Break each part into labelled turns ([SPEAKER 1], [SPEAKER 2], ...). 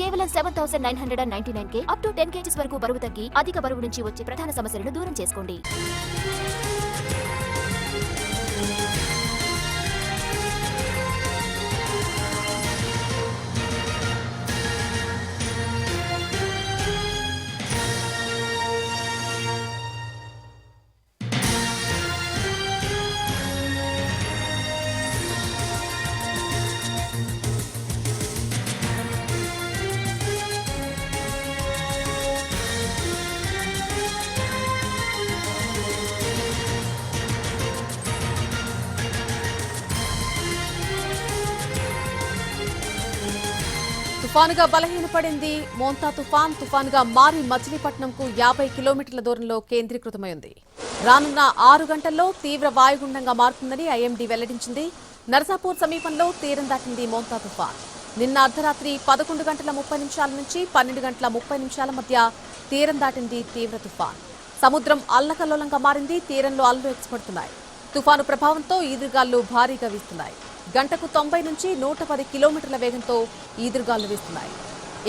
[SPEAKER 1] కేవలం 7,999 up to 10 kgs వరకు బరువు తగ్గి అధిక బరువు నుంచి వచ్చే ప్రధాన సమస్యలను దూరం చేసుకోండి.
[SPEAKER 2] తుఫానుగా బలహీనపడింది మోంతా తుఫానుగా మారి మచిలీపట్నంకు 50 కిలోమీటర్ల దూరంలో కేంద్రీకృతమైంది. రానున్న 6 గంటల్లో తీవ్ర వాయుగుండంగా మారుతుందని ఐఎండీ వెల్లడించింది. నర్సాపూర్ సమీపంలో తీరం దాటింది మోంతా తుఫాన్. నిన్న అర్ధరాత్రి 11 గంటల 30 నిమిషాల నుంచి 12 గంటల 30 నిమిషాల మధ్య తీరం దాటింది తీవ్ర తుఫాన్. సముద్రం అల్లకల్లోలంగా మారింది. తీరంలో అలలు ఎగసిపడుతున్నాయి. తుఫాను ప్రభావంతో ఈదురుగాలు భారీగా వీస్తున్నాయి. గంటకు 90 నుంచి 110 కిలోమీటర్ల వేగంతో ఈదురుగాలు వీస్తున్నాయి.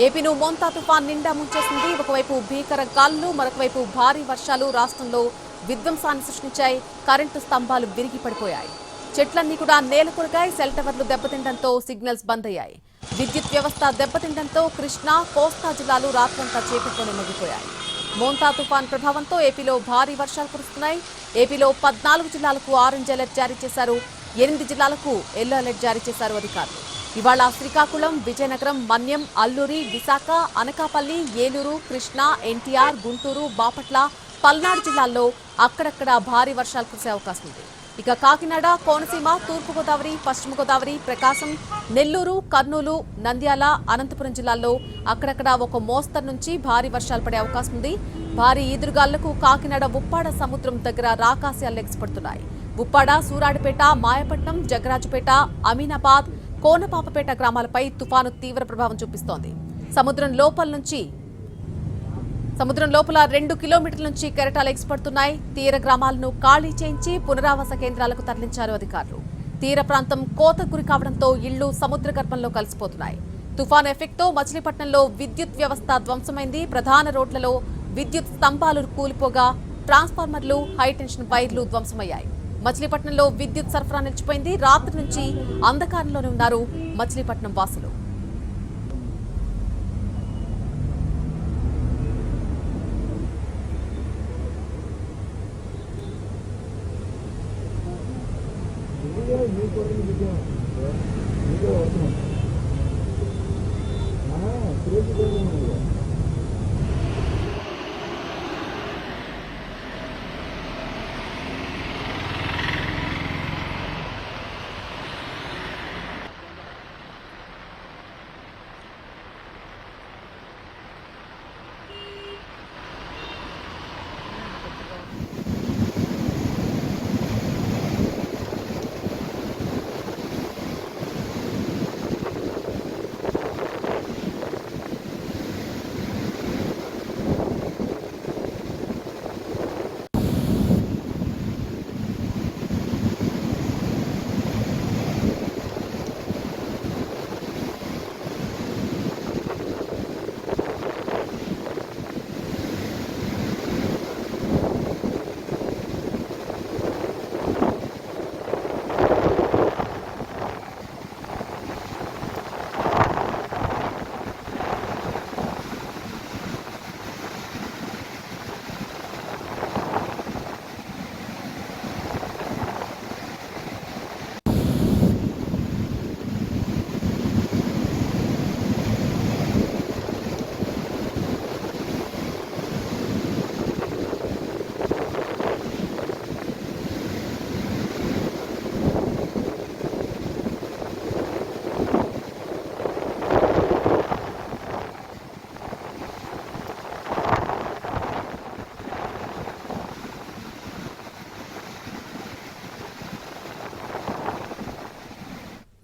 [SPEAKER 2] ఏపీను మోంతా తుఫాన్ నిండా ముంచేసింది. ఒకవైపు భీకర గాలులు, మరొకవైపు భారీ వర్షాలు రాష్ట్రంలో విధ్వంసాన్ని సృష్టించాయి. కరెంటు స్తంభాలు విరిగి పడిపోయాయి. చెట్లన్నీ కూడా నేలకొరిగాయి. సెల్ టవర్లు దెబ్బతిండటంతో సిగ్నల్స్ బంద్ అయ్యాయి. విద్యుత్ వ్యవస్థ దెబ్బతిండటంతో కృష్ణా, కోస్తా జిల్లాలు రాత్రంతా చీకట్లోనే మగ్గిపోయాయి. మోంతా తుఫాన్ ప్రభావంతో ఏపీలో భారీ వర్షాలు కురుస్తున్నాయి. ఏపీలో 14 జిల్లాలకు ఆరెంజ్ అలర్ట్ జారీ చేశారు. 8 జిల్లాలకు ఎల్లో అలర్ట్ జారీ చేశారు అధికారులు. ఇవాళ శ్రీకాకుళం, విజయనగరం, మన్యం, అల్లూరి, విశాఖ, అనకాపల్లి, ఏలూరు, కృష్ణా, ఎన్టీఆర్, గుంటూరు, బాపట్ల, పల్నాడు జిల్లాల్లో అక్కడక్కడ భారీ వర్షాలు కురిసే అవకాశం ఉంది. ఇక కాకినాడ, కోనసీమ, తూర్పుగోదావరి, పశ్చిమ గోదావరి, ప్రకాశం, నెల్లూరు, కర్నూలు, నంద్యాల, అనంతపురం జిల్లాల్లో అక్కడక్కడ ఒక మోస్తరు నుంచి భారీ వర్షాలు పడే అవకాశం ఉంది. భారీ ఈదురుగాళ్లకు కాకినాడ ఉప్పాడ సముద్రం దగ్గర రాకాసి ఎగసిపడుతున్నాయి. ఉప్పాడ, సూరాడిపేట, మాయపట్నం, జగరాజుపేట, అమీనాబాద్, కోనపాపపేట గ్రామాలపై తుఫాను తీవ్ర ప్రభావం చూపిస్తోంది. సముద్రం లోపల 2 కిలోమీటర్ల నుంచి కెరటాలు ఎగసిపడుతున్నాయి. తీర గ్రామాలను ఖాళీ చేయించి పునరావాస కేంద్రాలకు తరలించారు అధికారులు. తీర ప్రాంతం కోతకు గురి కావడంతో ఇళ్లు సముద్ర గర్భంలో కలిసిపోతున్నాయి. తుఫాను ఎఫెక్ట్తో మచిలీపట్నంలో విద్యుత్ వ్యవస్థ ధ్వంసమైంది. ప్రధాన రోడ్లలో విద్యుత్ స్తంభాలు కూలిపోగా ట్రాన్స్ఫార్మర్లు, హైటెన్షన్ వైర్లు ధ్వంసమయ్యాయి. మచిలీపట్నంలో విద్యుత్ సరఫరా నిలిచిపోయింది. రాత్రి నుంచి అంధకారంలోనే ఉన్నారు మచిలీపట్నం వాసులు.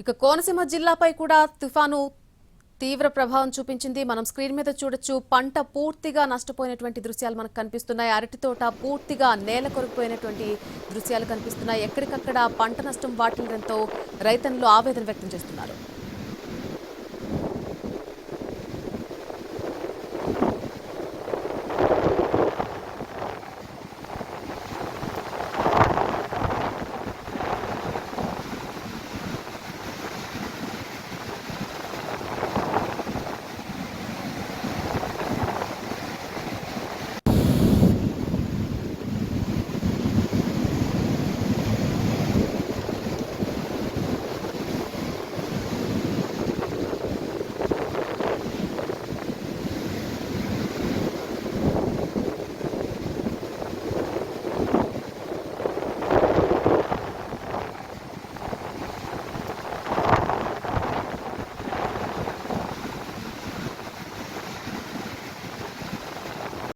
[SPEAKER 2] ఇక కోనసీమ జిల్లాపై కూడా తుఫాను తీవ్ర ప్రభావం చూపించింది. మనం స్క్రీన్ మీద చూడొచ్చు. పంట పూర్తిగా నష్టపోయినటువంటి దృశ్యాలు మనకు కనిపిస్తున్నాయి. అరటి తోట పూర్తిగా నేల కొరికిపోయినటువంటి దృశ్యాలు కనిపిస్తున్నాయి. ఎక్కడికక్కడ పంట నష్టం వాటిల్లడంతో రైతన్నులు ఆవేదన వ్యక్తం చేస్తున్నారు.